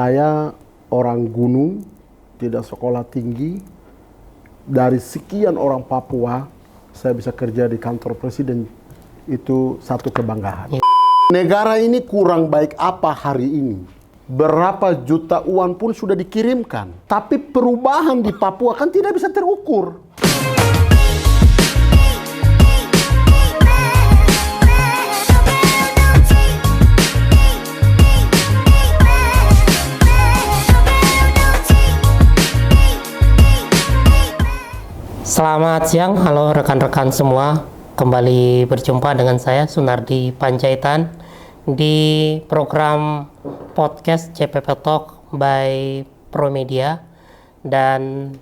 Saya orang gunung, tidak sekolah tinggi. Dari sekian orang Papua, saya bisa kerja di kantor presiden. Itu satu kebanggaan. Negara ini kurang baik apa hari ini? Berapa juta uang pun sudah dikirimkan. Tapi perubahan di Papua kan tidak bisa terukur. Selamat siang, halo rekan-rekan semua. Kembali berjumpa dengan saya Sunardi Panjaitan di program podcast CPP Talk by Promedia. Dan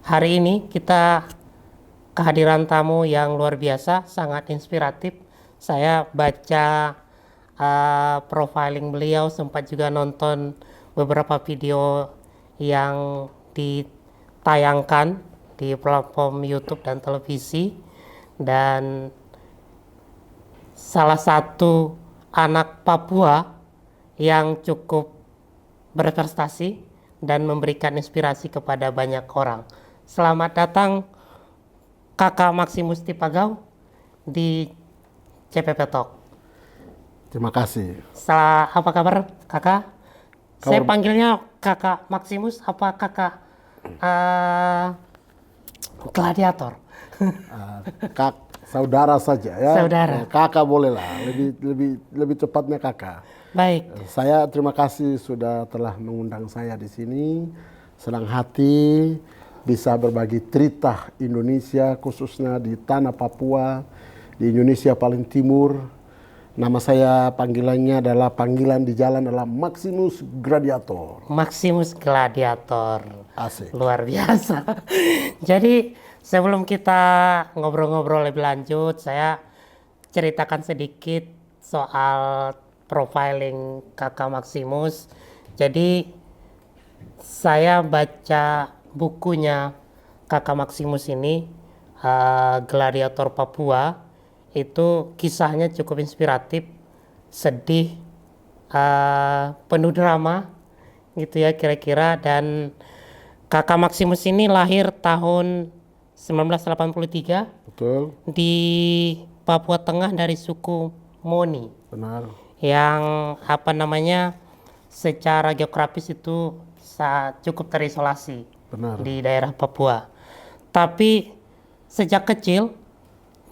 hari ini kita kehadiran tamu yang luar biasa, sangat inspiratif. Saya baca profiling beliau, sempat juga nonton beberapa video yang ditayangkan di platform YouTube dan televisi, dan salah satu anak Papua yang cukup berprestasi dan memberikan inspirasi kepada banyak orang. Selamat datang Kakak Maximus Tipagau di CPP Talk. Terima kasih. Apa kabar Kakak? Saya panggilnya Kakak Maximus apa Kakak Gladiator? Saudara saja ya. Saudara. Kakak boleh lah. Lebih tepatnya kakak. Baik. Saya terima kasih sudah telah mengundang saya di sini. Senang hati bisa berbagi cerita Indonesia, khususnya di tanah Papua, di Indonesia paling timur. Nama saya panggilannya panggilan di jalan adalah Maximus Gladiator. Maximus Gladiator. Asik. Luar biasa. Jadi sebelum kita ngobrol-ngobrol lebih lanjut, saya ceritakan sedikit soal profiling Kakak Maximus. Jadi saya baca bukunya Kakak Maximus ini, Gladiator Papua. Itu kisahnya cukup inspiratif, sedih, penuh drama gitu ya kira-kira. Dan Kakak Maximus ini lahir tahun 1983. Betul. Di Papua Tengah dari suku Moni. Benar. Yang secara geografis itu cukup terisolasi. Benar. Di daerah Papua. Tapi sejak kecil,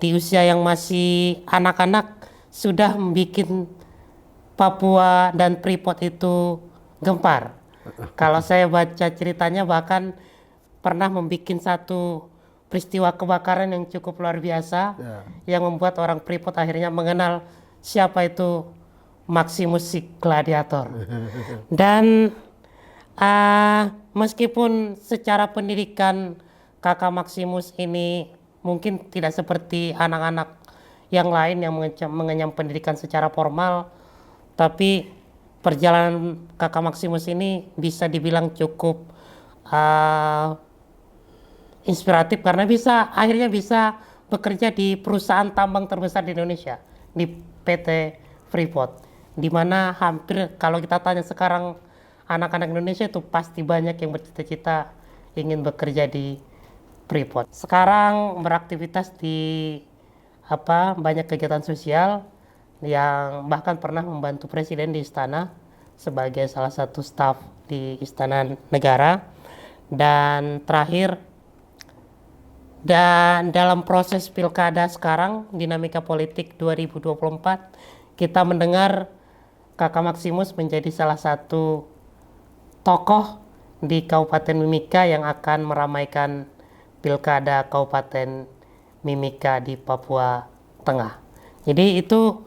di usia yang masih anak-anak, sudah membuat Papua dan Freeport itu gempar. Kalau saya baca ceritanya, bahkan pernah membuat satu peristiwa kebakaran yang cukup luar biasa, yang membuat orang Freeport akhirnya mengenal siapa itu Maximus si Gladiator. Dan meskipun secara pendidikan Kakak Maximus ini mungkin tidak seperti anak-anak yang lain yang mengenyam pendidikan secara formal, tapi perjalanan Kakak Maximus ini bisa dibilang cukup inspiratif karena akhirnya bisa bekerja di perusahaan tambang terbesar di Indonesia, di PT Freeport, di mana hampir kalau kita tanya sekarang anak-anak Indonesia itu pasti banyak yang bercita-cita ingin bekerja di Freeport. Sekarang beraktivitas di banyak kegiatan sosial, yang bahkan pernah membantu presiden di istana sebagai salah satu staf di Istana Negara. Dan terakhir, dan dalam proses pilkada sekarang, dinamika politik 2024, kita mendengar Kakak Maximus menjadi salah satu tokoh di Kabupaten Mimika yang akan meramaikan pilkada Kabupaten Mimika di Papua Tengah. Jadi itu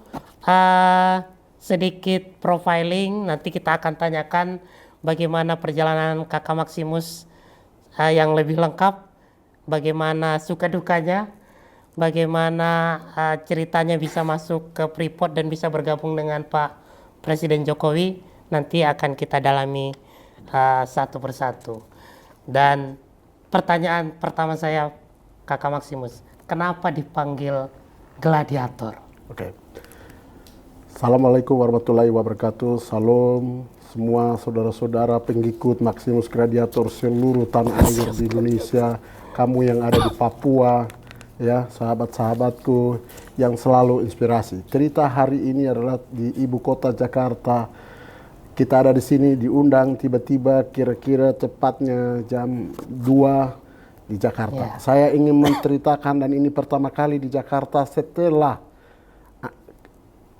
sedikit profiling. Nanti kita akan tanyakan bagaimana perjalanan Kakak Maximus yang lebih lengkap, bagaimana suka dukanya, bagaimana ceritanya bisa masuk ke Freeport dan bisa bergabung dengan Pak Presiden Jokowi. Nanti akan kita dalami satu persatu. Dan pertanyaan pertama saya, Kakak Maximus, kenapa dipanggil Gladiator? Oke. Assalamualaikum warahmatullahi wabarakatuh. Salam semua saudara-saudara pengikut Maximus Gladiator seluruh tanah air di Indonesia. Kamu yang ada di Papua, ya sahabat-sahabatku yang selalu inspirasi. Cerita hari ini adalah di ibu kota Jakarta. Kita ada di sini diundang tiba-tiba kira-kira tepatnya jam 2 di Jakarta. Saya ingin menceritakan, dan ini pertama kali di Jakarta setelah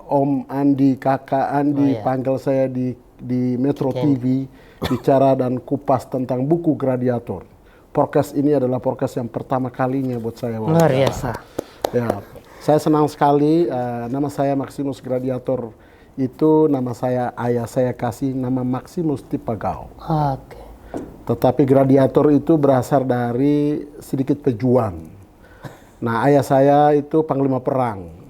Om Andi, Kakak Andi panggil saya di Metro TV bicara dan kupas tentang buku Gladiator. Podcast ini adalah podcast yang pertama kalinya buat saya. Luar biasa. Ya, saya senang sekali. Nama saya Maximus Gladiator. Itu nama saya, ayah saya kasih nama Maximus Tipagau. Oke. Tetapi Gladiator itu berasal dari sedikit pejuang. Nah, ayah saya itu panglima perang.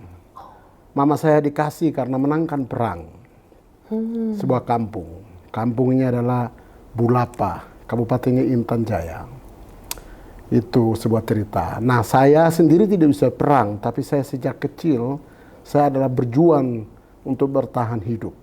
Mama saya dikasih karena menangkan perang. Sebuah kampung. Kampungnya adalah Bulapa, Kabupatennya Intan Jaya. Itu sebuah cerita. Nah, saya sendiri tidak bisa perang, tapi saya sejak kecil, saya adalah berjuang untuk bertahan hidup.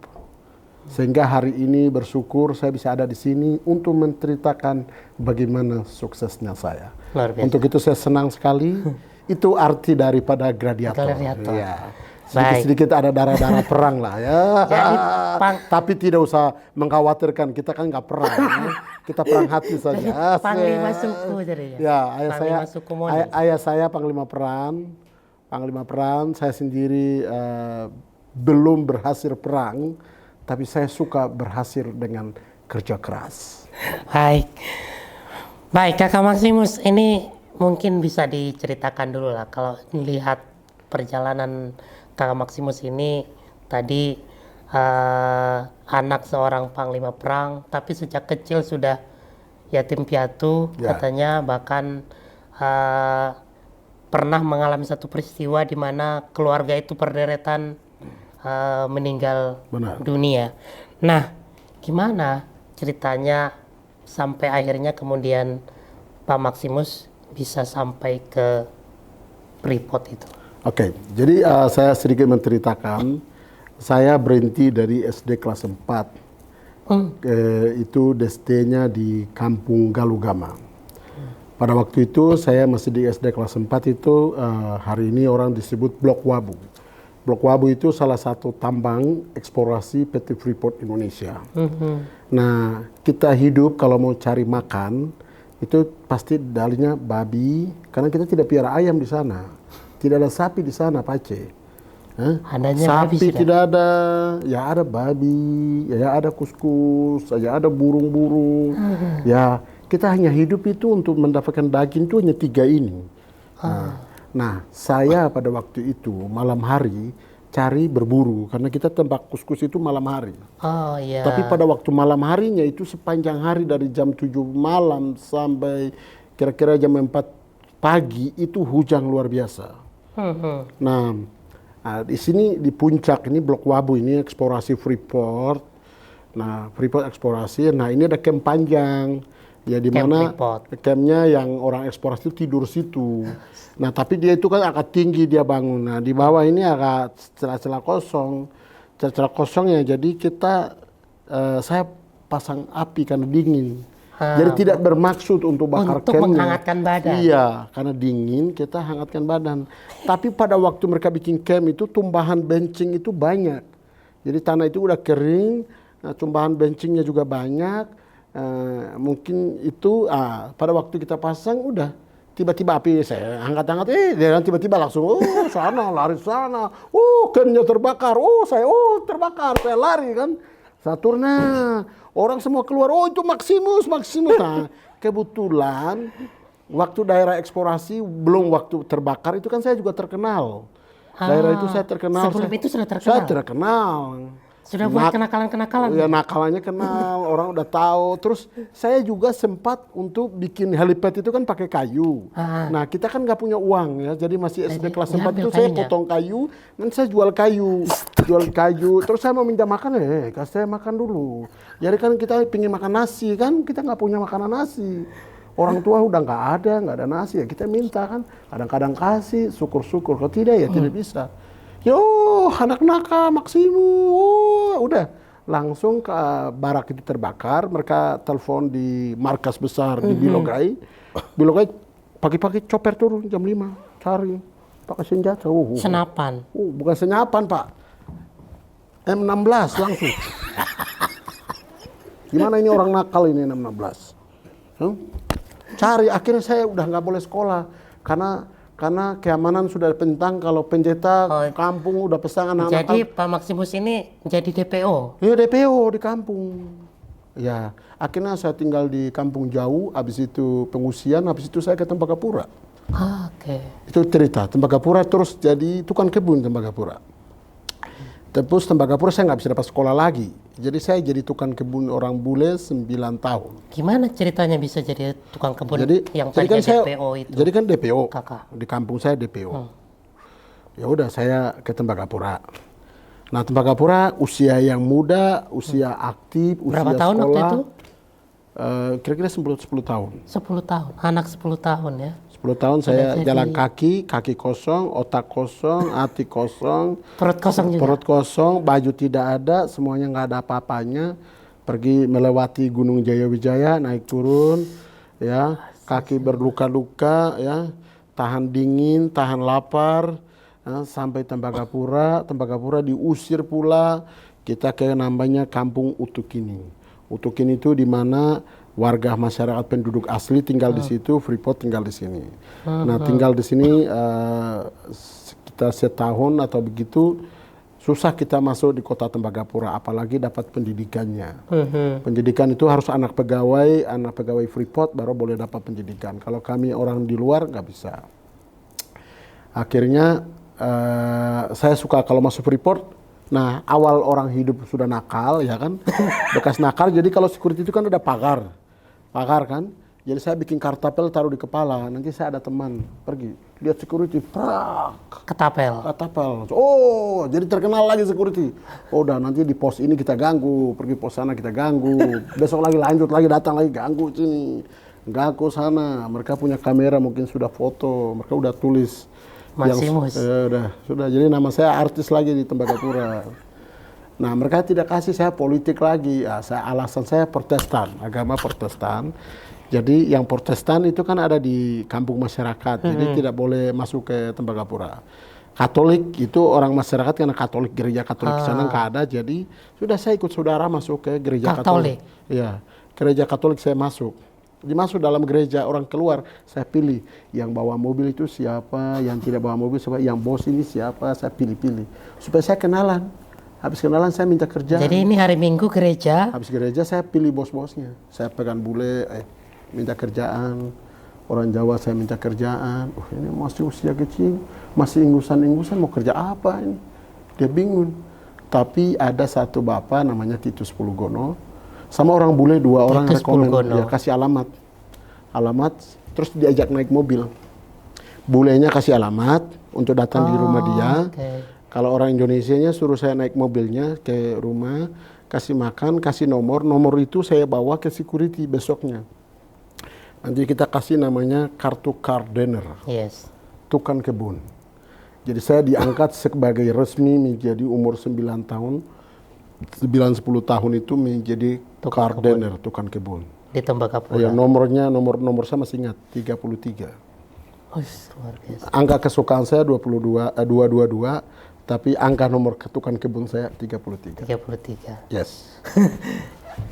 Sehingga hari ini bersyukur saya bisa ada di sini untuk menceritakan bagaimana suksesnya saya. Untuk itu saya senang sekali. Itu arti daripada Gladiator. Ya. Sedikit-sedikit ada darah-darah perang lah ya. Jadi, tapi tidak usah mengkhawatirkan, kita kan nggak perang. Kita perang hati saja. Panglima suku jadinya. Ya, ayah saya panglima perang. Saya sendiri belum berhasil perang, tapi saya suka berhasil dengan kerja keras. Baik Kakak Maximus, ini mungkin bisa diceritakan dulu lah kalau melihat perjalanan Kakak Maximus ini tadi anak seorang panglima perang, tapi sejak kecil sudah yatim piatu katanya, bahkan pernah mengalami satu peristiwa di mana keluarga itu perderetan meninggal dunia. Nah, gimana ceritanya sampai akhirnya kemudian Pak Maximus bisa sampai ke Freeport itu? Oke, jadi saya sedikit menceritakan. Saya berhenti dari SD kelas 4. Itu SD-nya di Kampung Galugama. Pada waktu itu saya masih di SD kelas 4 itu, hari ini orang disebut Blok Wabu. Blok Wabu itu salah satu tambang eksplorasi PT Freeport Indonesia. Nah, kita hidup kalau mau cari makan, itu pasti dalinya babi, karena kita tidak piara ayam di sana. Tidak ada sapi di sana, Pace. Sapi tidak ada, ya ada babi, ya ada kuskus, ya ada burung-burung. Ya, kita hanya hidup itu untuk mendapatkan daging itu hanya 3 ini. Nah, saya pada waktu itu malam hari cari berburu, karena kita tembak kuskus itu malam hari. Tapi pada waktu malam harinya itu sepanjang hari dari jam 7 malam sampai kira-kira jam 4 pagi itu hujan luar biasa. Nah, di sini di puncak ini Blok Wabu ini eksplorasi Freeport. Nah, Freeport eksplorasi. Nah, ini ada camp panjang. Ya, di mana campnya yang orang eksplorasi itu tidur situ. Nah, tapi dia itu kan agak tinggi dia bangun. Nah, di bawah ini agak celah-celah kosong. Celah-celah kosongnya, jadi saya pasang api karena dingin. Jadi tidak bermaksud untuk bakar campnya. Untuk menghangatkan badan. Iya, karena dingin kita hangatkan badan. Tapi pada waktu mereka bikin camp itu tumbahan bencing itu banyak. Jadi tanah itu udah kering, tumbahan bencingnya juga banyak. Mungkin itu pada waktu kita pasang udah tiba-tiba api saya angkat-angkat, dia tiba-tiba langsung sana, lari sana, campnya terbakar, terbakar, saya lari kan, Saturna, orang semua keluar, itu Maximus. Nah, kebetulan waktu daerah eksplorasi belum waktu terbakar itu kan saya juga terkenal. Daerah itu saya terkenal. Sebelum itu sudah terkenal? Saya terkenal. Sudah buat kenakalan-kenakalan? Ya, nakalannya kenal, orang udah tahu. Terus saya juga sempat untuk bikin helipad itu kan pakai kayu. Nah, kita kan nggak punya uang ya, jadi masih SD kelas 4 itu saya potong kayu, dan saya jual kayu. Terus saya mau minta makan, kasih saya makan dulu. Jadi kan kita pingin makan nasi kan, kita nggak punya makanan nasi. Orang tua udah nggak ada nasi ya kita minta kan. Kadang-kadang kasih, syukur-syukur. Kalau tidak ya tidak bisa. Yo, anak nakal, Maksimus. Udah, langsung ke barak itu terbakar. Mereka telepon di markas besar di Bilogai. Bilogai pagi-pagi coper turun jam 5 cari pakai senjata. Senapan. Bukan senapan, Pak. M16 langsung. Gimana ini orang nakal ini M16? Cari, akhirnya saya udah nggak boleh sekolah karena keamanan sudah pentang. Kalau penjeta kampung udah pesan anak-anak. Jadi Pak Maksimus ini jadi DPO? Iya, DPO di kampung. Ya, akhirnya saya tinggal di kampung jauh, habis itu pengungsian, habis itu saya ke Tembagapura. Oke. Itu cerita, Tembagapura terus jadi tukang kebun Tembagapura. Terus Tembagapura saya nggak bisa dapat sekolah lagi. Jadi saya jadi tukang kebun orang bule 9 tahun. Gimana ceritanya bisa jadi tukang kebun yang jadi tadinya kan saya, DPO itu? Jadi kan DPO, Kakak. di kampung saya DPO. Ya udah saya ke Tembagapura. Nah, Tembagapura usia yang muda, usia aktif, usia Berapa tahun sekolah. waktu itu? Kira-kira 10 tahun. 10 tahun, anak 10 tahun ya. 10 tahun saya jadi- jalan kaki kosong, otak kosong, hati kosong, Perut kosong juga. perut kosong, baju tidak ada, semuanya nggak ada apa-apanya. Pergi melewati Gunung Jayawijaya, naik turun, ya, kaki berluka-luka, ya, tahan dingin, tahan lapar, ya, sampai Tembagapura. Tembagapura diusir pula, kita ke namanya Kampung Utukini. Utukini itu di mana warga masyarakat penduduk asli tinggal di situ, Freeport tinggal di sini. Nah, tinggal di sini sekitar setahun atau begitu, susah kita masuk di kota Tembagapura, apalagi dapat pendidikannya. Pendidikan itu harus anak pegawai Freeport baru boleh dapat pendidikan. Kalau kami orang di luar nggak bisa. Akhirnya saya suka kalau masuk Freeport. Nah, awal orang hidup sudah nakal, ya kan? Bekas nakal, jadi kalau security itu kan ada pagar kan? Jadi saya bikin kartapel taruh di kepala, nanti saya ada teman, pergi, lihat security, prak, Ketapel. kartapel. Oh, jadi terkenal lagi security. Oh, udah nanti di pos ini kita ganggu, pergi pos sana kita ganggu, besok lagi lanjut lagi, datang lagi ganggu sini, ganggu sana. Mereka punya kamera, mungkin sudah foto, mereka udah tulis. Maksimus. Sudah. Jadi nama saya artis lagi di Tembagapura. Nah, mereka tidak kasih saya politik lagi. Ya, alasan saya Protestan, agama Protestan. Jadi yang Protestan itu kan ada di kampung masyarakat, jadi tidak boleh masuk ke Tembagapura. Katolik itu orang masyarakat karena Katolik, gereja Katolik di sana nggak ada, jadi sudah saya ikut saudara masuk ke gereja Katolik. Iya, gereja Katolik saya masuk. Dimasuk dalam gereja, orang keluar, saya pilih yang bawa mobil itu siapa, yang tidak bawa mobil siapa, yang bos ini siapa, saya pilih-pilih supaya saya kenalan. Habis kenalan saya minta kerja. Jadi ini hari Minggu gereja. Habis gereja saya pilih bos-bosnya. Saya pegang bule, minta kerjaan. Orang Jawa saya minta kerjaan. Ini masih usia kecil, masih inggusan-inggusan, mau kerja apa ini? Dia bingung. Tapi ada satu bapak namanya Titus Pulugono, sama orang bule 2 orang rekomen, dia kasih alamat, terus diajak naik mobil. Bulenya kasih alamat untuk datang di rumah dia. Kalau orang Indonesianya suruh saya naik mobilnya ke rumah, kasih makan, kasih nomor itu saya bawa ke security besoknya. Nanti kita kasih namanya kartu gardener, tukang kebun. Jadi saya diangkat sebagai resmi menjadi umur 9 tahun, 9-10 tahun itu menjadi gardener, tukang kebun. Di Tembagapura. Ya, nomor saya masih ingat, 33. Luar biasa. Angka kesukaan saya 222, tapi angka nomor tukang kebun saya 33. 33. Yes.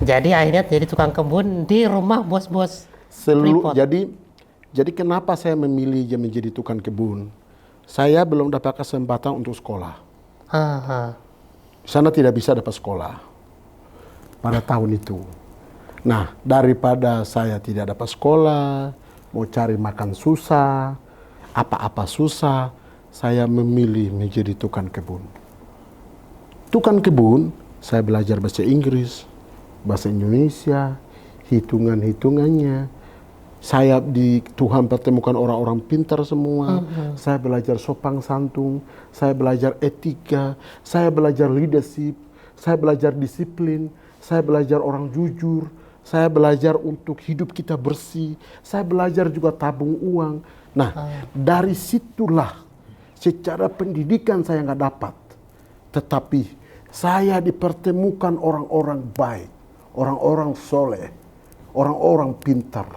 Jadi akhirnya jadi tukang kebun di rumah bos-bos Freeport. Jadi kenapa saya memilih menjadi tukang kebun? Saya belum dapat kesempatan untuk sekolah. Sana tidak bisa dapat sekolah pada tahun itu. Nah, daripada saya tidak dapat sekolah, mau cari makan susah, apa-apa susah, saya memilih menjadi tukang kebun. Tukang kebun, saya belajar bahasa Inggris, bahasa Indonesia, hitungan-hitungannya. Saya di Tuhan pertemukan orang-orang pintar semua. Saya belajar sopan santun, saya belajar etika, saya belajar leadership, saya belajar disiplin, saya belajar orang jujur, saya belajar untuk hidup kita bersih, saya belajar juga tabung uang. Nah, dari situlah Secara pendidikan saya nggak dapat. Tetapi saya dipertemukan orang-orang baik, orang-orang soleh, orang-orang pintar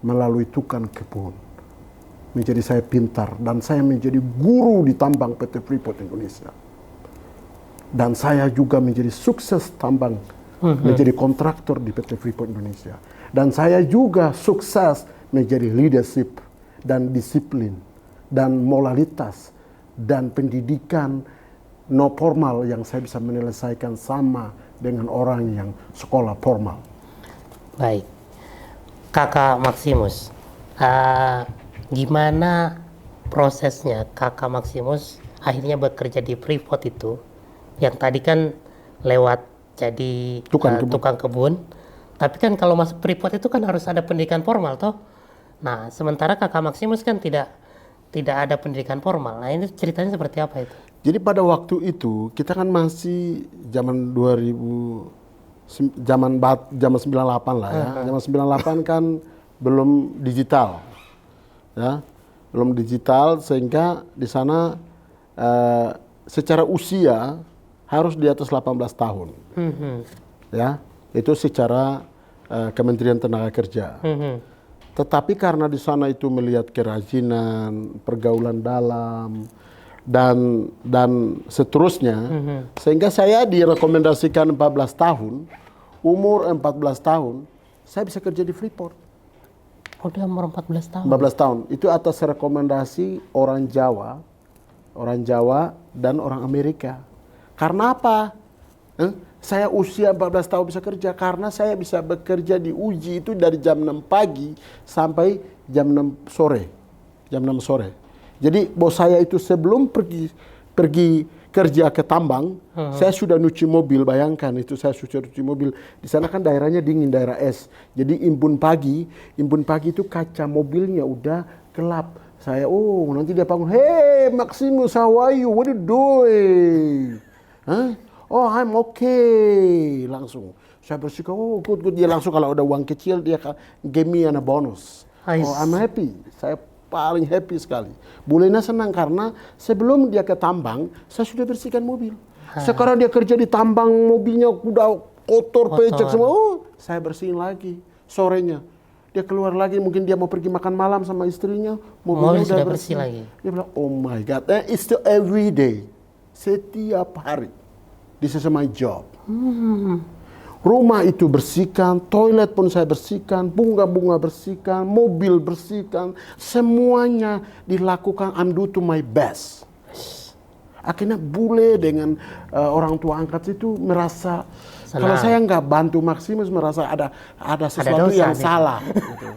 melalui tukang kebun. Menjadi saya pintar dan saya menjadi guru di tambang PT Freeport Indonesia. Dan saya juga menjadi sukses tambang, menjadi kontraktor di PT Freeport Indonesia. Dan saya juga sukses menjadi leadership dan disiplin dan moralitas dan pendidikan no formal yang saya bisa menyelesaikan sama dengan orang yang sekolah formal. Baik, Kakak Maximus, gimana prosesnya Kakak Maximus akhirnya bekerja di Freeport itu? Yang tadi kan lewat jadi tukang kebun, tapi kan kalau masuk Freeport itu kan harus ada pendidikan formal toh. Nah, sementara Kakak Maximus kan tidak ada pendidikan formal. Nah, ini ceritanya seperti apa itu? Jadi pada waktu itu kita kan masih zaman 2000, zaman 98 lah ya. Zaman 98 kan belum digital, ya, belum digital sehingga di sana secara usia harus di atas 18 tahun, ya, itu secara Kementerian Tenaga Kerja. Tetapi karena di sana itu melihat kerajinan, pergaulan dalam, dan seterusnya, sehingga saya direkomendasikan 14 tahun, umur 14 tahun, saya bisa kerja di Freeport. Oh, dia umur 14 tahun? 14 tahun, itu atas rekomendasi orang Jawa dan orang Amerika. Karena apa? Saya usia 14 tahun bisa kerja karena saya bisa bekerja di uji itu dari jam 6 pagi sampai jam 6 sore. Jam 6 sore. Jadi bos saya itu sebelum pergi kerja ke tambang, saya sudah nyuci mobil, bayangkan itu saya sudah nyuci mobil. Di sana kan daerahnya dingin, daerah es. Jadi impun pagi itu kaca mobilnya udah gelap. Saya, nanti dia bangun, "Hey Maximus, how are you? What are you doing?" Hah? "Oh, I'm okay." Langsung saya bersihkan, good. Dia langsung kalau ada uang kecil dia give me a bonus. Oh, I'm happy. Saya paling happy sekali. Bulena senang karena sebelum dia ke tambang, saya sudah bersihkan mobil. Sekarang dia kerja di tambang, mobilnya udah kotor, pecek semua. Saya bersihin lagi sorenya. Dia keluar lagi, mungkin dia mau pergi makan malam sama istrinya, mobilnya udah bersih lagi. Dia bilang, "Oh my God, it's still every day." Setiap hari. This is my job. Rumah itu bersihkan, toilet pun saya bersihkan, bunga-bunga bersihkan, mobil bersihkan, semuanya dilakukan. I'm do to my best. Akhirnya bule dengan orang tua angkat itu merasa senang. Kalau saya nggak bantu Maximus, merasa ada sesuatu yang salah. Gitu.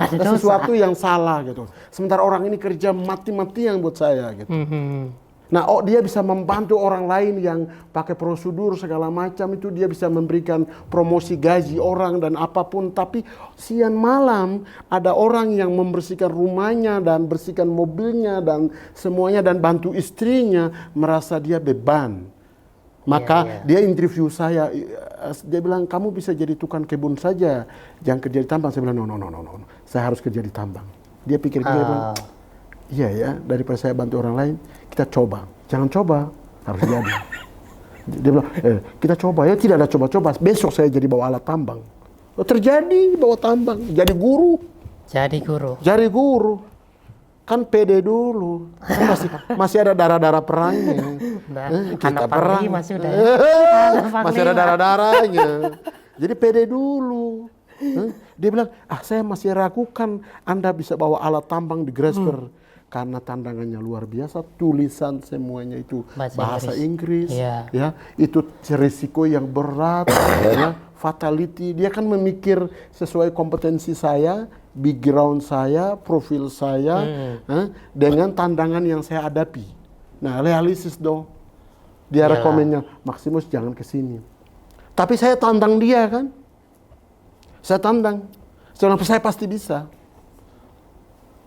Ada sesuatu yang salah gitu. Sementara orang ini kerja mati-matian buat saya gitu. Nah, dia bisa membantu orang lain yang pakai prosedur segala macam itu, dia bisa memberikan promosi gaji orang dan apapun. Tapi siang malam ada orang yang membersihkan rumahnya dan bersihkan mobilnya dan semuanya dan bantu istrinya, merasa dia beban. Maka dia interview saya, dia bilang, "Kamu bisa jadi tukang kebun saja, jangan kerja di tambang." Saya bilang, no, saya harus kerja di tambang. Dia pikir, dia bilang, "Iya ya, daripada saya bantu orang lain, kita coba." Jangan coba, harus jadi. Dia bilang, "Kita coba." Ya tidak ada coba-coba. Besok saya jadi bawa alat tambang. Terjadi bawa tambang, jadi guru. Jadi guru. Kan pede dulu. Masih ada darah-darah perangnya. Kita perang. Masih ada darah-darahnya. Jadi pede dulu. Dia bilang, "Saya masih ragukan Anda bisa bawa alat tambang di Grasberg." Karena tandangannya luar biasa, tulisan semuanya itu bahasa Inggris, ya, itu risiko yang berat, ya, fatality. Dia kan memikir sesuai kompetensi saya, background saya, profil saya, dengan tandangan yang saya hadapi. Nah, realistis dong. Dia rekomennya, "Maximus jangan kesini." Tapi saya tantang dia kan, saya tantang, saya pasti bisa.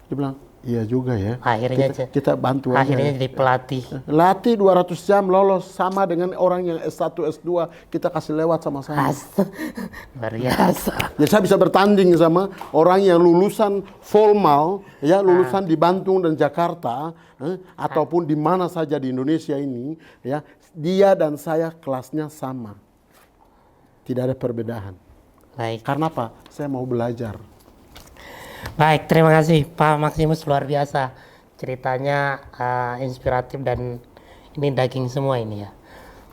Dia bilang, Iya juga ya. Akhirnya Kita bantu aja. akhirnya jadi pelatih. Latih 200 jam lolos sama dengan orang yang S1, S2 kita kasih lewat sama-sama. Luar biasa. Jadi saya bisa bertanding sama orang yang lulusan formal, ya lulusan di Bandung dan Jakarta, ataupun di mana saja di Indonesia ini, ya dia dan saya kelasnya sama, tidak ada perbedaan. Baik. Karena apa? Saya mau belajar. Baik, terima kasih Pak Maximus, luar biasa. Ceritanya inspiratif dan ini daging semua ini ya.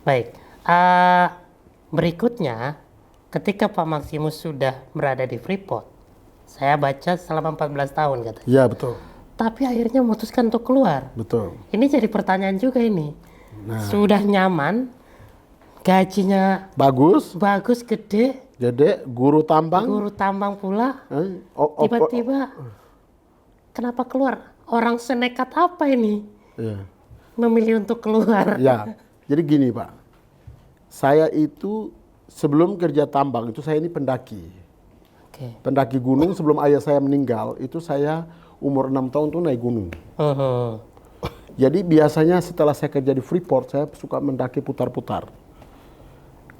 Baik, berikutnya ketika Pak Maximus sudah berada di Freeport, saya baca selama 14 tahun katanya. Iya betul. Tapi akhirnya memutuskan untuk keluar. Betul. Ini jadi pertanyaan juga ini. Sudah nyaman, gajinya Bagus, gede, jadi guru tambang. guru tambang pula. Tiba-tiba kenapa keluar? Orang senekat apa ini Iya. memilih untuk keluar? Ya, jadi gini Pak, saya itu sebelum kerja tambang itu saya ini pendaki. Oke. Pendaki gunung sebelum ayah saya meninggal, itu saya umur 6 tahun tuh naik gunung. Jadi biasanya setelah saya kerja di Freeport, saya suka mendaki putar-putar.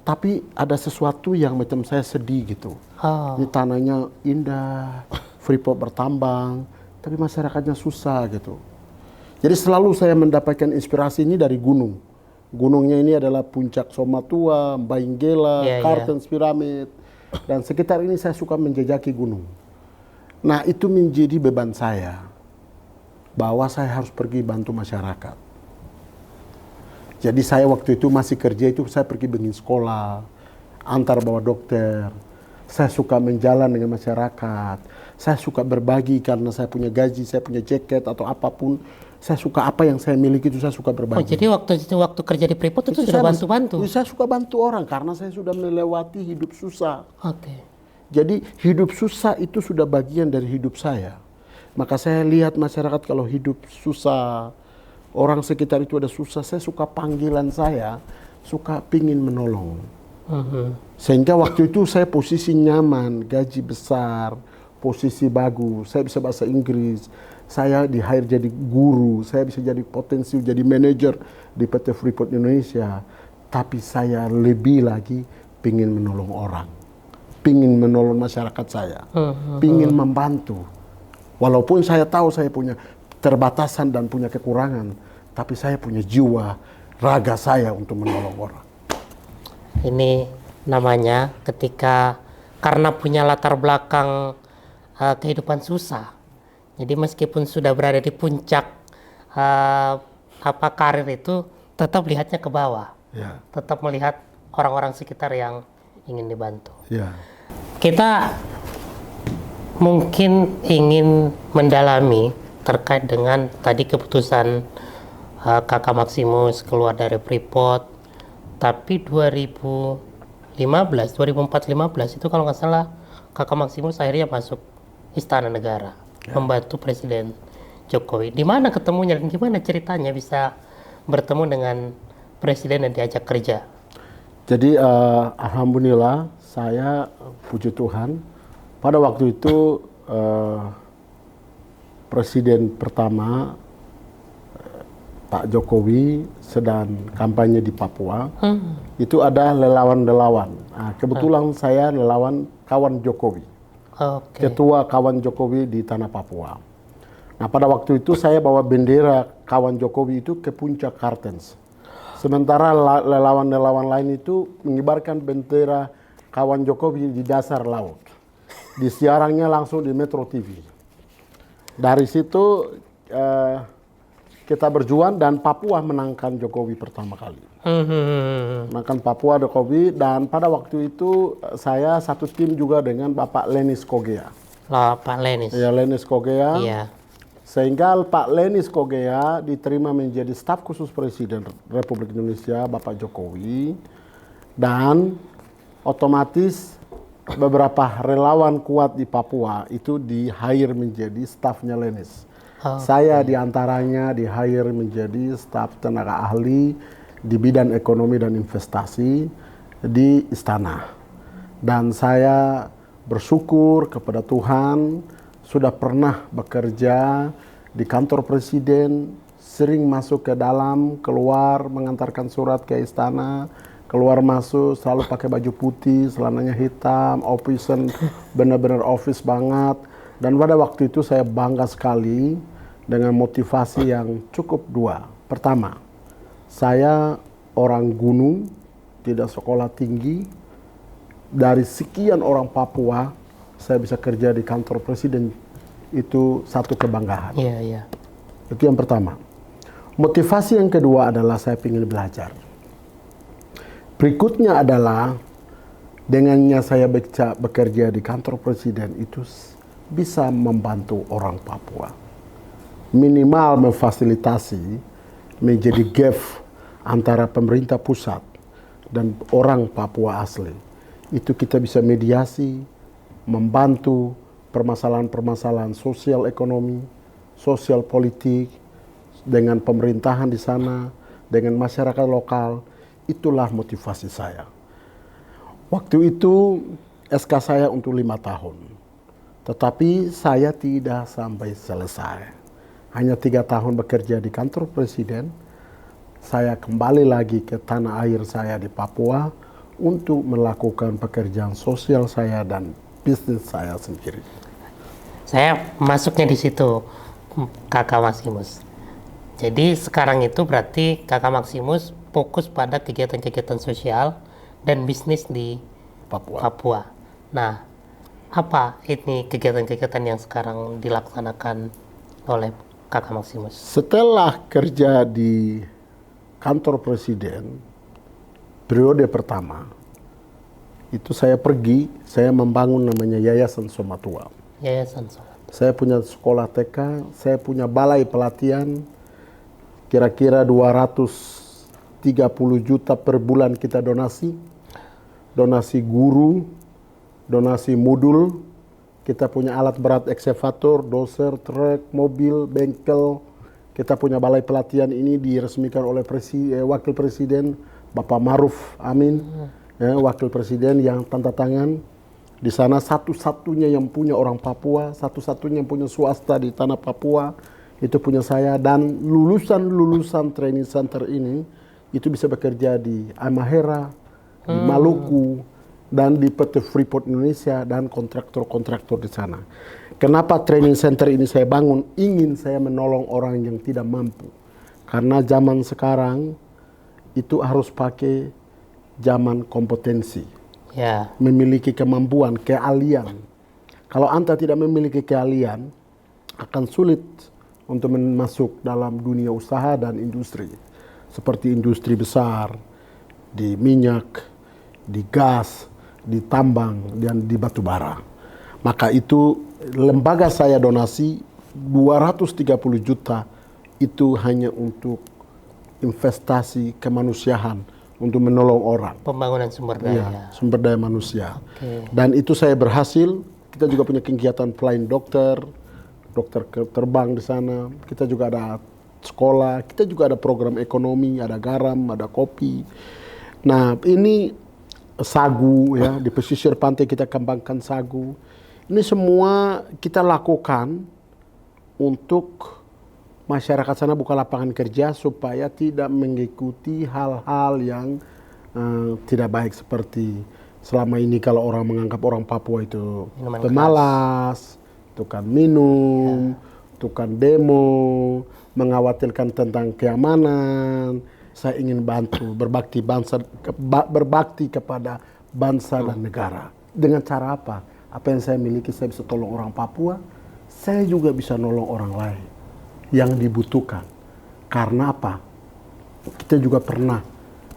Tapi ada sesuatu yang macam saya sedih gitu. Ini tanahnya indah, Freeport bertambang, tapi masyarakatnya susah gitu. Jadi selalu saya mendapatkan inspirasi ini dari gunung. Gunungnya ini adalah Puncak Somatua, Bainggela, Kartens Pyramid, dan sekitar ini saya suka menjejaki gunung. Nah itu menjadi beban saya, bahwa saya harus pergi bantu masyarakat. Jadi saya waktu itu masih kerja itu saya pergi bikin sekolah, antar bawa dokter. Saya suka menjalan dengan masyarakat. Saya suka berbagi karena saya punya gaji, saya punya jaket atau apapun. Saya suka apa yang saya miliki itu saya suka berbagi. Oh, jadi waktu kerja di Freeport itu sudah bantu-bantu? Saya suka bantu orang karena saya sudah melewati hidup susah. Oke. Jadi hidup susah itu sudah bagian dari hidup saya. Maka saya lihat masyarakat kalau hidup susah, orang sekitar itu ada susah, saya suka panggilan saya, suka pingin menolong. Sehingga waktu itu saya posisi nyaman, gaji besar, posisi bagus, saya bisa bahasa Inggris, saya di-hire jadi guru, saya bisa jadi potensi jadi manajer di PT Freeport Indonesia. Tapi saya lebih lagi pingin menolong orang, pingin menolong masyarakat saya, pingin membantu. Walaupun saya tahu saya punya terbatasan dan punya kekurangan, tapi saya punya jiwa, raga saya untuk menolong orang. Ini namanya ketika karena punya latar belakang kehidupan susah. Jadi meskipun sudah berada di puncak karir itu, tetap lihatnya ke bawah. Ya. Tetap melihat orang-orang sekitar yang ingin dibantu. Ya. Kita mungkin ingin mendalami terkait dengan tadi keputusan Kakak Maximus keluar dari Freeport, tapi 2015 itu kalau nggak salah Kakak Maximus akhirnya masuk Istana Negara, membantu Presiden Jokowi. Di mana ketemunya dan gimana ceritanya bisa bertemu dengan Presiden dan diajak kerja? Jadi alhamdulillah saya puji Tuhan pada waktu itu Presiden pertama Pak Jokowi sedang kampanye di Papua, itu ada relawan-relawan. Nah, kebetulan saya relawan kawan Jokowi, ketua kawan Jokowi di tanah Papua. Nah pada waktu itu saya bawa bendera kawan Jokowi itu ke puncak Kartens. Sementara relawan-relawan lain itu mengibarkan bendera kawan Jokowi di dasar laut. Disiarannya langsung di Metro TV. Dari situ kita berjuang dan Papua menangkan Jokowi pertama kali. Menangkan Papua Jokowi, dan pada waktu itu saya satu tim juga dengan Bapak Lenis Kogea. Pak Lenis. Ya, Lenis Kogea. Iya. Sehingga Pak Lenis Kogea diterima menjadi staf khusus Presiden Republik Indonesia Bapak Jokowi, dan otomatis beberapa relawan kuat di Papua itu di-hire menjadi stafnya Lenis. Saya diantaranya di-hire menjadi staf tenaga ahli di bidang ekonomi dan investasi di Istana. Dan saya bersyukur kepada Tuhan sudah pernah bekerja di kantor presiden, sering masuk ke dalam, keluar, mengantarkan surat ke istana, keluar masuk, selalu pakai baju putih, celananya hitam, office benar-benar office banget. Dan pada waktu itu saya bangga sekali dengan motivasi yang cukup dua. Pertama, saya orang gunung, tidak sekolah tinggi. Dari sekian orang Papua, saya bisa kerja di kantor presiden, itu satu kebanggaan. Iya, iya. Itu yang pertama. Motivasi yang kedua adalah saya ingin belajar. Berikutnya adalah dengannya saya bekerja di kantor presiden itu bisa membantu orang Papua. Minimal memfasilitasi menjadi gap antara pemerintah pusat dan orang Papua asli. Itu kita bisa mediasi, membantu permasalahan-permasalahan sosial ekonomi, sosial politik, dengan pemerintahan di sana, dengan masyarakat lokal. Itulah motivasi saya. Waktu itu SK saya untuk 5 tahun. Tetapi saya tidak sampai selesai. Hanya 3 tahun bekerja di kantor presiden. Saya kembali lagi ke tanah air saya di Papua untuk melakukan pekerjaan sosial saya dan bisnis saya sendiri. Saya masuknya di situ, Kakak Maximus. Jadi sekarang itu berarti Kakak Maximus fokus pada kegiatan-kegiatan sosial dan bisnis di Papua. Nah, apa ini kegiatan-kegiatan yang sekarang dilaksanakan oleh Kakak Maximus? Setelah kerja di kantor presiden, periode pertama, itu saya pergi, saya membangun namanya Yayasan Somatua. Yayasan Somatua. Saya punya sekolah TK, saya punya balai pelatihan, kira-kira 230 juta per bulan kita donasi. Donasi guru, donasi modul, kita punya alat berat eksavator, doser, truk, mobil, bengkel. Kita punya balai pelatihan ini diresmikan oleh Wakil Presiden Bapak Maruf Amin, Wakil Presiden yang tanda tangan. Di sana satu-satunya yang punya orang Papua, satu-satunya yang punya swasta di tanah Papua, itu punya saya. Dan lulusan-lulusan training center ini, itu bisa bekerja di Halmahera, di Maluku, dan di PT Freeport Indonesia, dan kontraktor-kontraktor di sana. Kenapa training center ini saya bangun? Ingin saya menolong orang yang tidak mampu. Karena zaman sekarang itu harus pakai zaman kompetensi. Ya. Memiliki kemampuan, keahlian. Kalau Anda tidak memiliki keahlian, akan sulit untuk masuk dalam dunia usaha dan industri. Seperti industri besar, di minyak, di gas, di tambang, dan di batu bara. Maka itu lembaga saya donasi 230 juta itu hanya untuk investasi kemanusiaan, untuk menolong orang. Pembangunan sumber daya. Ya, sumber daya manusia. Okay. Dan itu saya berhasil. Kita juga punya kegiatan flying dokter terbang di sana. Kita juga ada sekolah, kita juga ada program ekonomi, ada garam, ada kopi. Nah, ini sagu ya, di pesisir pantai kita kembangkan sagu. Ini semua kita lakukan untuk masyarakat sana buka lapangan kerja supaya tidak mengikuti hal-hal yang tidak baik, seperti selama ini kalau orang menganggap orang Papua itu pemalas, tukang minum, tukang demo, mengkhawatirkan tentang keamanan. Saya ingin bantu, berbakti kepada bangsa dan negara. Dengan cara apa? Apa yang saya miliki, saya bisa tolong orang Papua, saya juga bisa nolong orang lain yang dibutuhkan. Karena apa? Kita juga pernah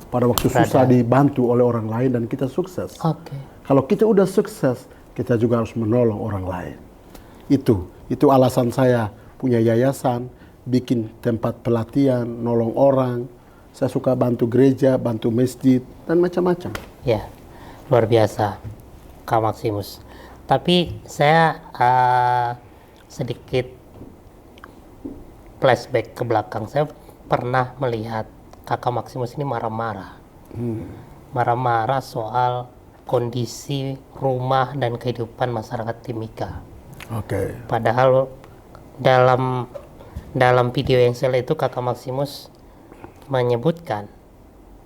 pada waktu susah dibantu oleh orang lain dan kita sukses. Okay. Kalau kita udah sukses, kita juga harus menolong orang lain. Itu alasan saya punya yayasan, bikin tempat pelatihan, nolong orang. Saya suka bantu gereja, bantu masjid, dan macam-macam. Ya, luar biasa, Kak Maximus. Tapi saya sedikit flashback ke belakang. Saya pernah melihat Kakak Maximus ini marah-marah. Marah-marah soal kondisi rumah dan kehidupan masyarakat Timika. Oke. Padahal dalam dalam video yang saya lihat itu Kakak Maximus menyebutkan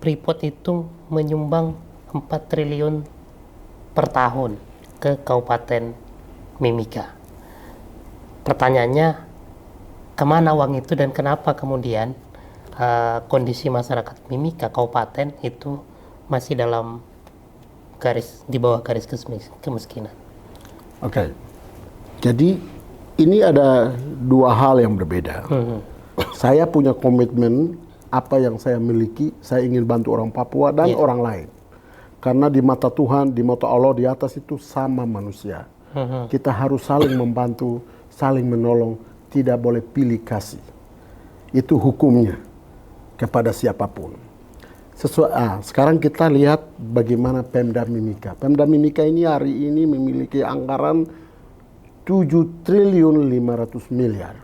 Freeport itu menyumbang 4 triliun per tahun ke Kabupaten Mimika. Pertanyaannya, kemana uang itu dan kenapa kemudian kondisi masyarakat Mimika Kabupaten itu masih dalam di bawah garis kemiskinan? Oke. Jadi ini ada dua hal yang berbeda. Saya punya komitmen apa yang saya miliki, saya ingin bantu orang Papua dan orang lain. Karena di mata Tuhan, di mata Allah di atas itu sama manusia. Kita harus saling membantu, saling menolong, tidak boleh pilih kasih. Itu hukumnya kepada siapapun. Sekarang kita lihat bagaimana Pemda Mimika. Pemda Mimika ini hari ini memiliki anggaran 7 triliun 500 miliar.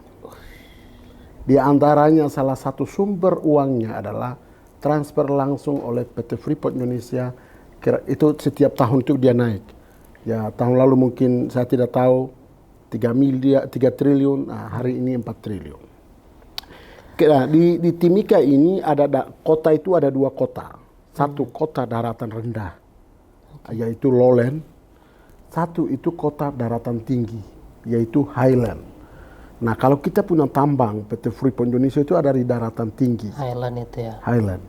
Di antaranya salah satu sumber uangnya adalah transfer langsung oleh PT Freeport Indonesia. Itu setiap tahun itu dia naik. Ya, tahun lalu mungkin saya tidak tahu 3 triliun, hari ini 4 triliun. Nah, di Timika ini kota itu ada 2 kota. Satu kota daratan rendah, yaitu lowland. Satu itu kota daratan tinggi, yaitu highland. Nah, kalau kita punya tambang, PT Freeport Indonesia itu ada di daratan tinggi. Highland itu ya. Highland.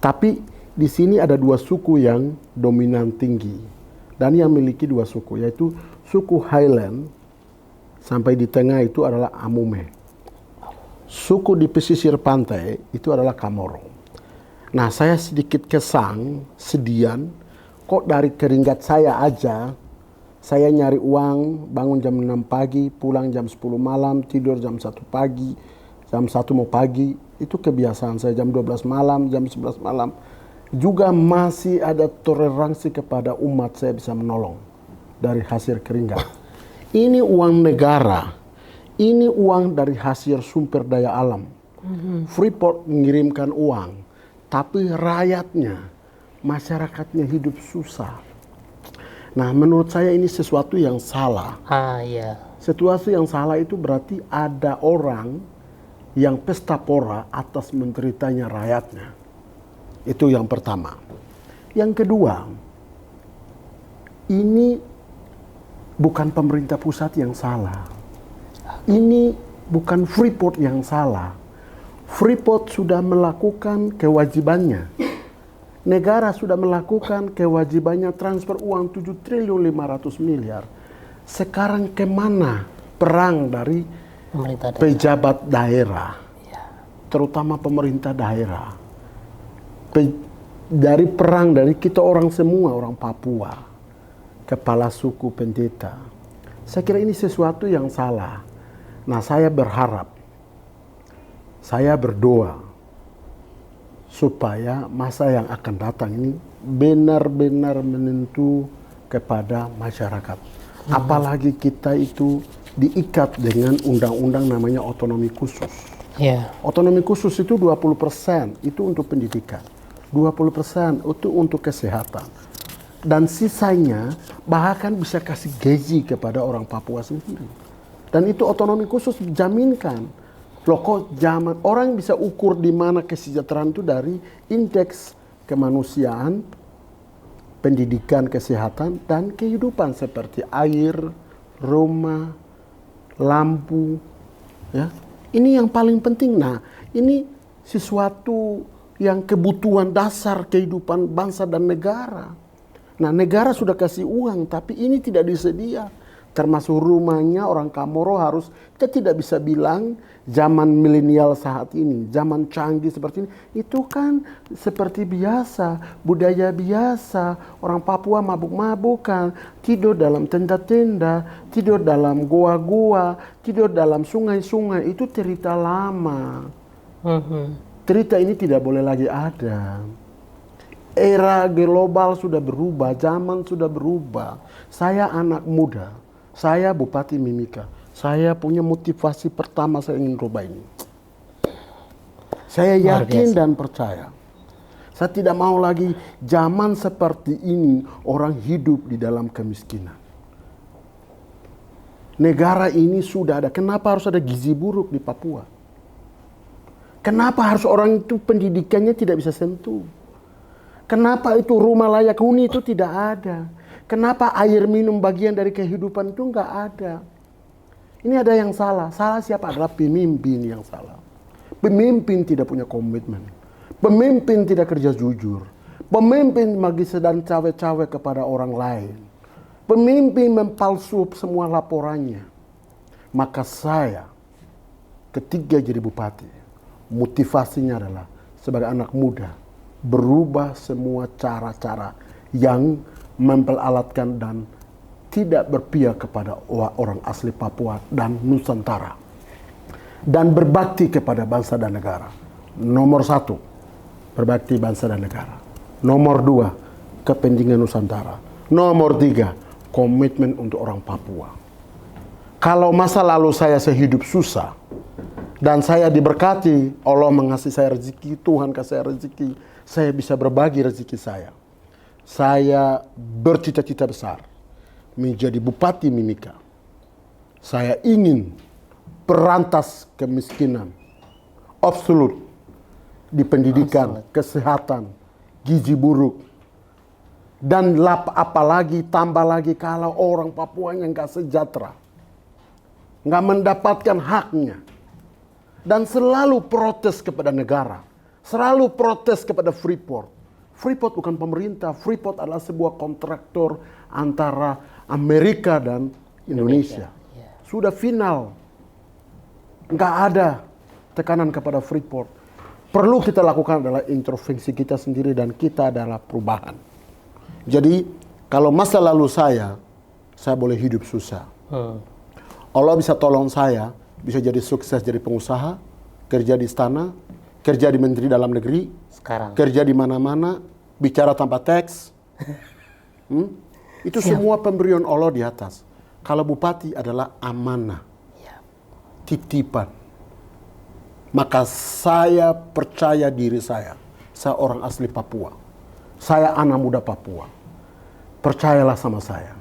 Tapi di sini ada 2 suku yang dominan tinggi. Dan yang memiliki 2 suku, yaitu suku Highland sampai di tengah itu adalah Amume. Suku di pesisir pantai itu adalah Kamoro. Nah, saya sedikit sedian, kok dari keringat saya aja, saya nyari uang, bangun jam 6 pagi, pulang jam 10 malam, tidur jam 1 pagi, jam 1 mau pagi, itu kebiasaan saya jam 12 malam, jam 11 malam. Juga masih ada toleransi kepada umat saya bisa menolong dari hasil keringat. Ini uang negara, ini uang dari hasil sumber daya alam. Freeport mengirimkan uang, tapi rakyatnya, masyarakatnya hidup susah. Nah, menurut saya ini sesuatu yang salah. Iya. Sesuatu yang salah itu berarti ada orang yang pesta pora atas menderitanya rakyatnya. Itu yang pertama. Yang kedua, ini bukan pemerintah pusat yang salah. Ini bukan Freeport yang salah. Freeport sudah melakukan kewajibannya. Negara sudah melakukan kewajibannya transfer uang 7 triliun 500 miliar. Sekarang kemana perang dari pejabat daerah, terutama pemerintah daerah? Dari perang dari kita orang semua, orang Papua, kepala suku, pendeta. Saya kira ini sesuatu yang salah. Nah, saya berharap, saya berdoa, supaya masa yang akan datang ini benar-benar menentu kepada masyarakat. Apalagi kita itu diikat dengan undang-undang namanya otonomi khusus. Otonomi khusus itu 20% itu untuk pendidikan, 20% itu untuk kesehatan. Dan sisanya bahkan bisa kasih gaji kepada orang Papua sendiri. Dan itu otonomi khusus dijaminkan. Loh, kok zaman orang bisa ukur di mana kesejahteraan itu dari indeks kemanusiaan, pendidikan, kesehatan, dan kehidupan seperti air, rumah, lampu. Ya, ini yang paling penting. Nah, ini sesuatu yang kebutuhan dasar kehidupan bangsa dan negara. Nah, negara sudah kasih uang, tapi ini tidak disedia. Termasuk rumahnya orang Kamoro harus, kita tidak bisa bilang zaman milenial saat ini, zaman canggih seperti ini, itu kan seperti biasa, budaya biasa, orang Papua mabuk-mabukan, tidur dalam tenda-tenda, tidur dalam goa-goa, tidur dalam sungai-sungai, itu cerita lama. Cerita ini tidak boleh lagi ada. Era global sudah berubah, zaman sudah berubah. Saya anak muda. Saya Bupati Mimika. Saya punya motivasi pertama saya ingin rubah ini. Saya yakin dan percaya. Saya tidak mau lagi zaman seperti ini orang hidup di dalam kemiskinan. Negara ini sudah ada. Kenapa harus ada gizi buruk di Papua? Kenapa harus orang itu pendidikannya tidak bisa sentuh? Kenapa itu rumah layak huni itu tidak ada? Kenapa air minum bagian dari kehidupan itu nggak ada? Ini ada yang salah. Salah siapa? Adalah pemimpin yang salah. Pemimpin tidak punya komitmen. Pemimpin tidak kerja jujur. Pemimpin bagi sedang cawe-cawe kepada orang lain. Pemimpin mempalsu semua laporannya. Maka saya ketika jadi bupati, motivasinya adalah sebagai anak muda berubah semua cara-cara yang memperalatkan dan tidak berpihak kepada orang asli Papua dan Nusantara. Dan berbakti kepada bangsa dan negara. Nomor 1, berbakti bangsa dan negara. Nomor 2, kepentingan Nusantara. Nomor 3, komitmen untuk orang Papua. Kalau masa lalu saya sehidup susah, dan saya diberkati, Allah mengasihi saya rezeki, Tuhan kasih saya rezeki, saya bisa berbagi rezeki saya. Saya bercita-cita besar menjadi Bupati Mimika. Saya ingin berantas kemiskinan absolut di pendidikan, kesehatan, gizi buruk. Dan apalagi tambah lagi kalau orang Papua yang nggak sejahtera, nggak mendapatkan haknya. Dan selalu protes kepada negara. Selalu protes kepada Freeport. Freeport bukan pemerintah. Freeport adalah sebuah kontraktor antara Amerika dan Indonesia. Sudah final. Nggak ada tekanan kepada Freeport. Perlu kita lakukan adalah introspeksi kita sendiri dan kita adalah perubahan. Jadi kalau masa lalu saya boleh hidup susah. Allah bisa tolong saya. Bisa jadi sukses jadi pengusaha, kerja di istana, kerja di Menteri Dalam Negeri, sekarang kerja di mana-mana, bicara tanpa teks. Itu semua pemberian Allah di atas. Kalau bupati adalah amanah, titipan. Maka saya percaya diri saya orang asli Papua. Saya anak muda Papua. Percayalah sama saya.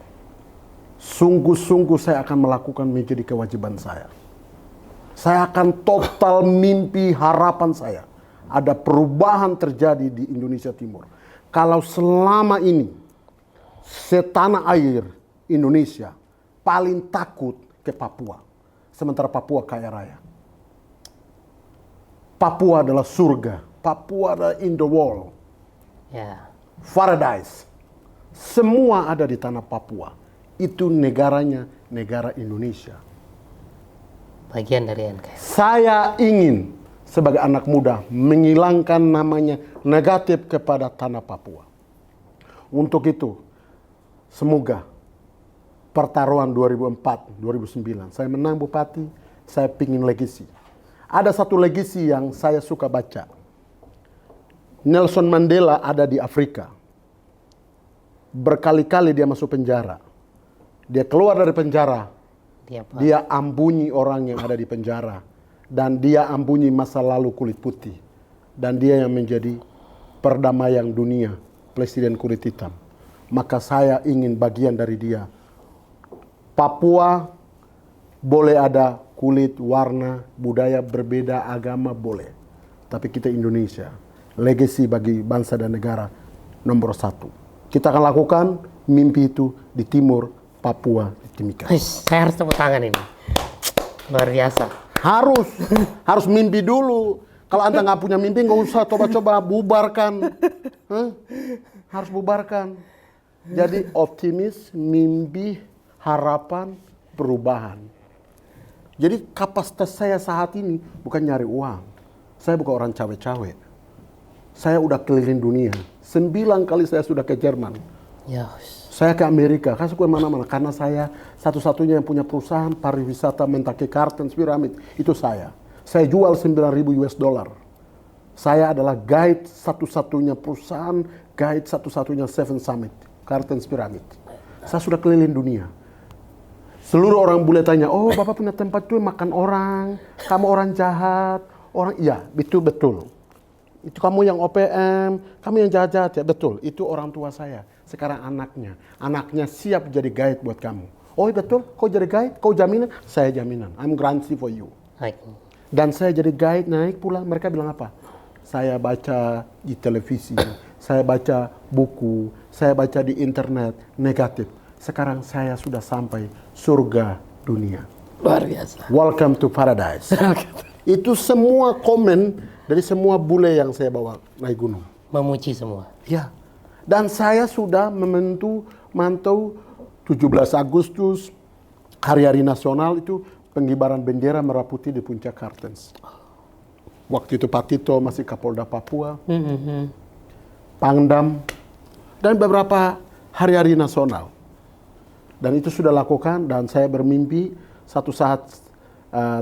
Sungguh-sungguh saya akan melakukan menjadi kewajiban saya. Saya akan total mimpi harapan saya. Ada perubahan terjadi di Indonesia Timur. Kalau selama ini setanah air Indonesia paling takut ke Papua. Sementara Papua kaya raya. Papua adalah surga. Papua adalah in the world. Paradise. Semua ada di tanah Papua. Itu negaranya, negara Indonesia. Bagian dari NKRI. Saya ingin sebagai anak muda menghilangkan namanya negatif kepada tanah Papua. Untuk itu, semoga pertaruhan 2004-2009, saya menang bupati, saya ingin legasi. Ada satu legasi yang saya suka baca. Nelson Mandela ada di Afrika. Berkali-kali dia masuk penjara. Dia keluar dari penjara. Dia ambunyi orang yang ada di penjara. Dan dia ambunyi masa lalu kulit putih. Dan dia yang menjadi perdamaian dunia. Presiden kulit hitam. Maka saya ingin bagian dari dia. Papua boleh ada kulit, warna, budaya berbeda, agama boleh. Tapi kita Indonesia. Legasi bagi bangsa dan negara nomor 1. Kita akan lakukan mimpi itu di timur Papua, di Timika. Saya harus tepuk tangan ini. Luar biasa. Harus mimpi dulu. Kalau Anda nggak punya mimpi, nggak usah coba-coba bubarkan. Harus bubarkan. Jadi optimis, mimpi, harapan, perubahan. Jadi kapasitas saya saat ini bukan nyari uang. Saya bukan orang cawe-cawe. Saya udah keliling dunia. 9 kali saya sudah ke Jerman. Saya ke Amerika, saya ke mana-mana. Karena saya satu-satunya yang punya perusahaan pariwisata Mentake Kartens Pyramid. Itu saya. Saya jual 9.000 US dollar. Saya adalah guide satu-satunya perusahaan, guide satu-satunya Seven Summit, Kartens Pyramid. Saya sudah keliling dunia. Seluruh orang boleh tanya, oh Bapak punya tempat itu makan orang, kamu orang jahat. Iya, betul. Itu kamu yang OPM, kamu yang jahat-jahat ya, betul. Itu orang tua saya. Sekarang anaknya siap jadi guide buat kamu. Oh betul, kau jadi guide, kau jaminan, saya jaminan. I'm guarantee for you. Baik. Dan saya jadi guide naik pulang, mereka bilang apa? Saya baca di televisi, saya baca buku, saya baca di internet, negatif. Sekarang saya sudah sampai surga dunia. Luar biasa. Welcome to paradise. Itu semua komen dari semua bule yang saya bawa naik gunung. Memuji semua. Ya. Dan saya sudah mantau 17 Agustus, hari-hari nasional itu pengibaran bendera merah putih di Puncak Kartens. Waktu itu Pak Tito masih Kapolda Papua, Pangdam, dan beberapa hari-hari nasional. Dan itu sudah lakukan dan saya bermimpi satu saat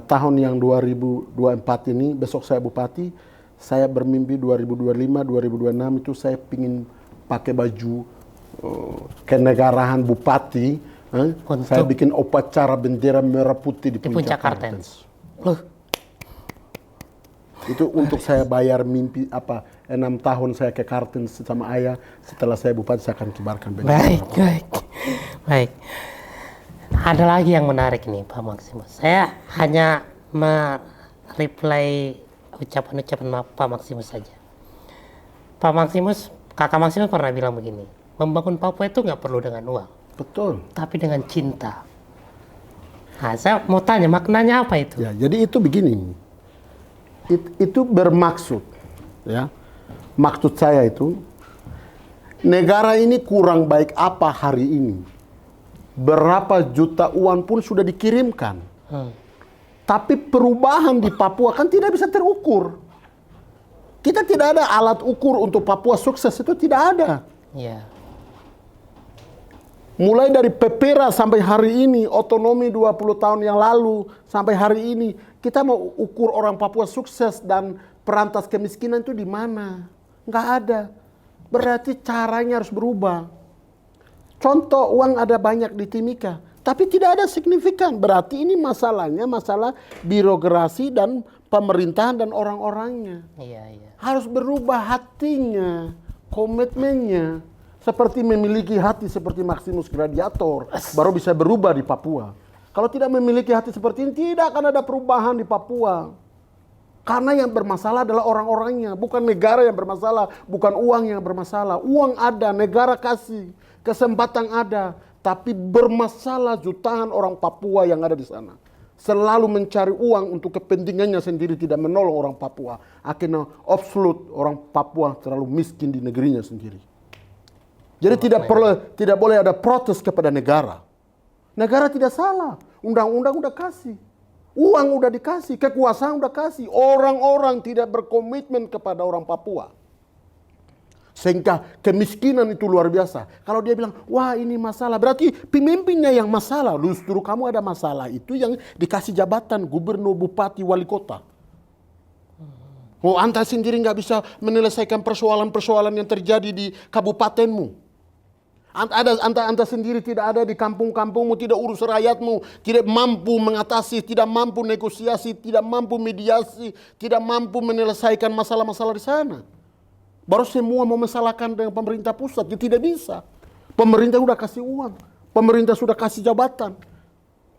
tahun yang 2024 ini, besok saya bupati, saya bermimpi 2025, 2026 itu saya ingin pakai baju kenegaraan bupati, saya bikin upacara bendera merah putih di Puncak Kartens. Itu untuk saya bayar mimpi 6 tahun saya ke Kartens sama ayah. Setelah saya bupati saya akan kibarkan bendera. Baik. Ada lagi yang menarik nih Pak Maximus. Saya hanya reply ucapan-ucapan Pak Maximus saja. Pak Maximus, Kakak Maximus pernah bilang begini, membangun Papua itu nggak perlu dengan uang. Betul. Tapi dengan cinta. Nah, saya mau tanya maknanya apa itu? Ya, jadi itu begini. Itu bermaksud, ya. Maksud saya itu, negara ini kurang baik apa hari ini. Berapa juta uang pun sudah dikirimkan. Tapi perubahan di Papua kan tidak bisa terukur. Kita tidak ada alat ukur untuk Papua sukses, itu tidak ada. Ya. Mulai dari PEPERA sampai hari ini, otonomi 20 tahun yang lalu sampai hari ini, kita mau ukur orang Papua sukses dan perantas kemiskinan itu di mana? Nggak ada. Berarti caranya harus berubah. Contoh, uang ada banyak di Timika, tapi tidak ada signifikan. Berarti ini masalahnya masalah birokrasi dan pemerintahan dan orang-orangnya. Iya. Harus berubah hatinya, komitmennya. Seperti memiliki hati seperti Maximus Gladiator, baru bisa berubah di Papua. Kalau tidak memiliki hati seperti ini, tidak akan ada perubahan di Papua. Karena yang bermasalah adalah orang-orangnya, bukan negara yang bermasalah, bukan uang yang bermasalah. Uang ada, negara kasih, kesempatan ada, tapi bermasalah jutaan orang Papua yang ada di sana. Selalu mencari uang untuk kepentingannya sendiri, tidak menolong orang Papua. Akhirnya absolut orang Papua terlalu miskin di negerinya sendiri. Jadi tidak boleh ada protes kepada negara. Negara tidak salah, undang-undang udah kasih. Uang udah dikasih, kekuasaan udah kasih. Orang-orang tidak berkomitmen kepada orang Papua. Sehingga kemiskinan itu luar biasa. Kalau dia bilang, wah ini masalah, berarti pemimpinnya yang masalah. Justru kamu ada masalah, itu yang dikasih jabatan gubernur, bupati, wali kota. Oh, anda sendiri nggak bisa menyelesaikan persoalan-persoalan yang terjadi di kabupatenmu. Anda sendiri tidak ada di kampung-kampungmu, tidak urus rakyatmu, tidak mampu mengatasi, tidak mampu negosiasi, tidak mampu mediasi, tidak mampu menyelesaikan masalah-masalah di sana. Baru semua mau mesalahkan dengan pemerintah pusat, ya tidak bisa. Pemerintah sudah kasih uang, pemerintah sudah kasih jabatan,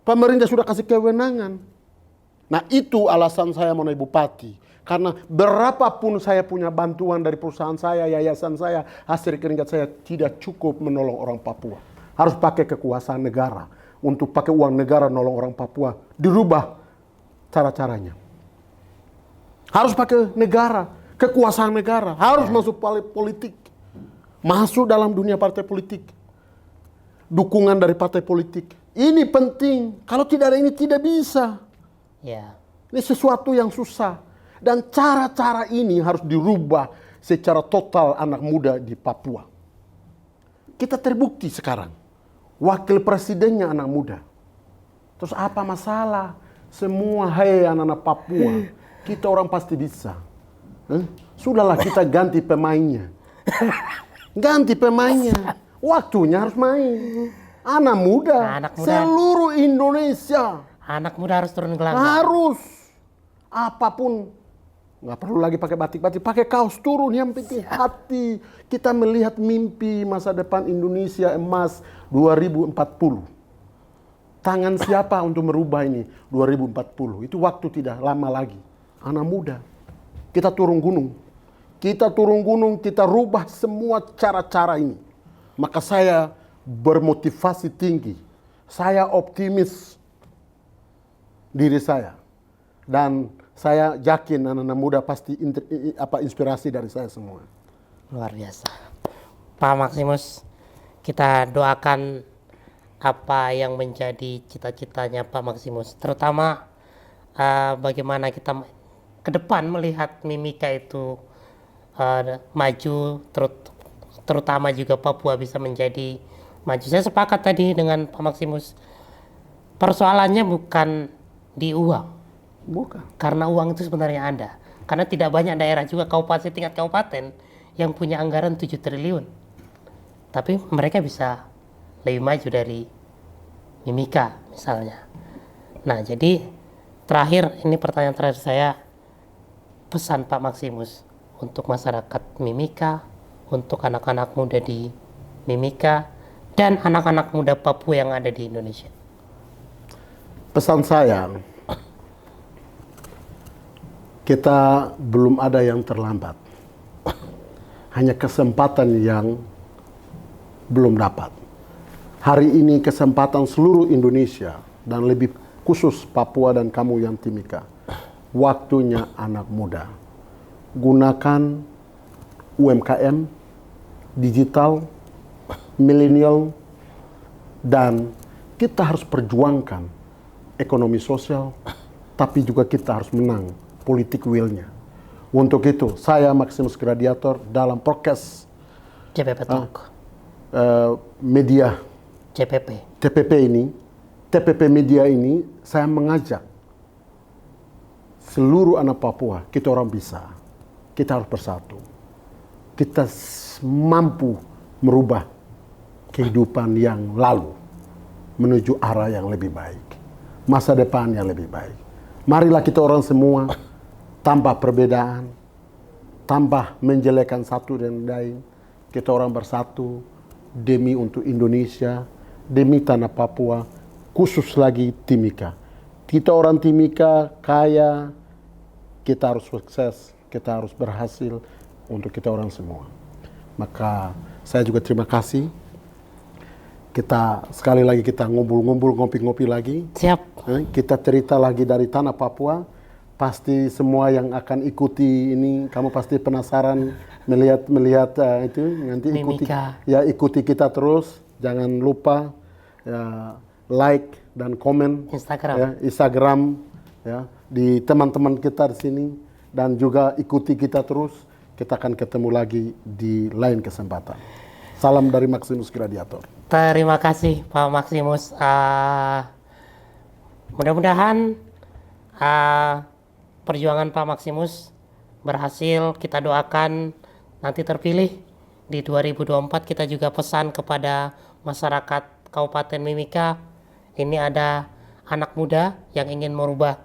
pemerintah sudah kasih kewenangan. Nah itu alasan saya mau naik bupati. Karena berapapun saya punya bantuan dari perusahaan saya, yayasan saya, hasil keringat saya tidak cukup menolong orang Papua. Harus pakai kekuasaan negara. Untuk pakai uang negara nolong orang Papua, dirubah cara-caranya. Harus pakai negara, kekuasaan negara. Harus masuk politik. Masuk dalam dunia partai politik. Dukungan dari partai politik. Ini penting. Kalau tidak ada ini tidak bisa. Ini sesuatu yang susah. Dan cara-cara ini harus dirubah secara total anak muda di Papua. Kita terbukti sekarang. Wakil presidennya anak muda. Terus apa masalah? Semua anak-anak Papua. Kita orang pasti bisa. Sudahlah kita ganti pemainnya. Ganti pemainnya. Waktunya harus main. Anak muda. Seluruh Indonesia. Anak muda harus turun ke langit. Harus. Apapun. Nggak perlu lagi pakai batik-batik, pakai kaos turun, yang penting hati. Kita melihat mimpi masa depan Indonesia emas 2040. Tangan siapa untuk merubah ini 2040? Itu waktu tidak lama lagi. Anak muda. Kita turun gunung. Kita turun gunung, kita rubah semua cara-cara ini. Maka saya bermotivasi tinggi. Saya optimis diri saya. Dan saya yakin anak-anak muda pasti inspirasi dari saya semua. Luar biasa. Pak Maximus, kita doakan apa yang menjadi cita-citanya Pak Maximus. Terutama bagaimana kita ke depan melihat Mimika itu maju, terutama juga Papua bisa menjadi maju. Saya sepakat tadi dengan Pak Maximus. Persoalannya bukan di uang. Bukan. Karena uang itu sebenarnya ada. Karena tidak banyak daerah juga tingkat kabupaten yang punya anggaran 7 triliun. Tapi mereka bisa lebih maju dari Mimika misalnya. Nah, jadi terakhir, ini pertanyaan terakhir saya, pesan Pak Maximus untuk masyarakat Mimika, untuk anak-anak muda di Mimika, dan anak-anak muda Papua yang ada di Indonesia. Pesan saya, kita belum ada yang terlambat. Hanya kesempatan yang belum dapat. Hari ini kesempatan seluruh Indonesia dan lebih khusus Papua dan kamu yang Timika. Waktunya anak muda. Gunakan UMKM, digital, milenial, dan kita harus perjuangkan ekonomi sosial, tapi juga kita harus menang politik will-nya. Untuk itu, saya Maximus Gradiator dalam podcast CPP Talk. Media CPP. TPP Media ini, saya mengajak seluruh anak Papua, kita orang bisa. Kita harus bersatu. Kita mampu merubah kehidupan yang lalu menuju arah yang lebih baik. Masa depan yang lebih baik. Marilah kita orang semua tanpa perbedaan, tanpa menjelekan satu dan lain. Kita orang bersatu demi untuk Indonesia, demi tanah Papua, khusus lagi Timika. Kita orang Timika kaya, kita harus sukses, kita harus berhasil untuk kita orang semua. Maka saya juga terima kasih. Kita sekali lagi kita ngumpul-ngumpul, ngopi-ngopi lagi. Siap. Kita cerita lagi dari tanah Papua. Pasti semua yang akan ikuti ini, kamu pasti penasaran melihat itu nanti ikuti kita terus. Jangan lupa like dan komen Instagram di teman-teman kita di sini, dan juga ikuti kita terus. Kita akan ketemu lagi di lain kesempatan. Salam dari Maximus Gradiator. Terima kasih Pak Maximus. Mudah-mudahan perjuangan Pak Maximus berhasil. Kita doakan nanti terpilih di 2024. Kita juga pesan kepada masyarakat Kabupaten Mimika, ini ada anak muda yang ingin merubah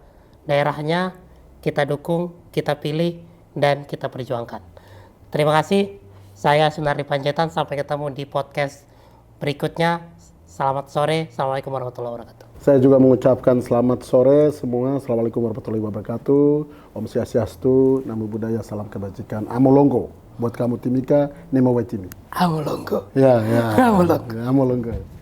daerahnya, kita dukung, kita pilih, dan kita perjuangkan. Terima kasih. Saya Sunardi Panjaitan. Sampai ketemu di podcast berikutnya. Selamat sore. Assalamualaikum warahmatullahi wabarakatuh. Saya juga mengucapkan selamat sore semua. Assalamualaikum warahmatullahi wabarakatuh. Om Swastiastu, Namo Buddhaya, salam kebajikan. Amolongo. Buat kamu Timika, Nemo Waitimi. Amolongo. Ya. Amolongo. Amolongo.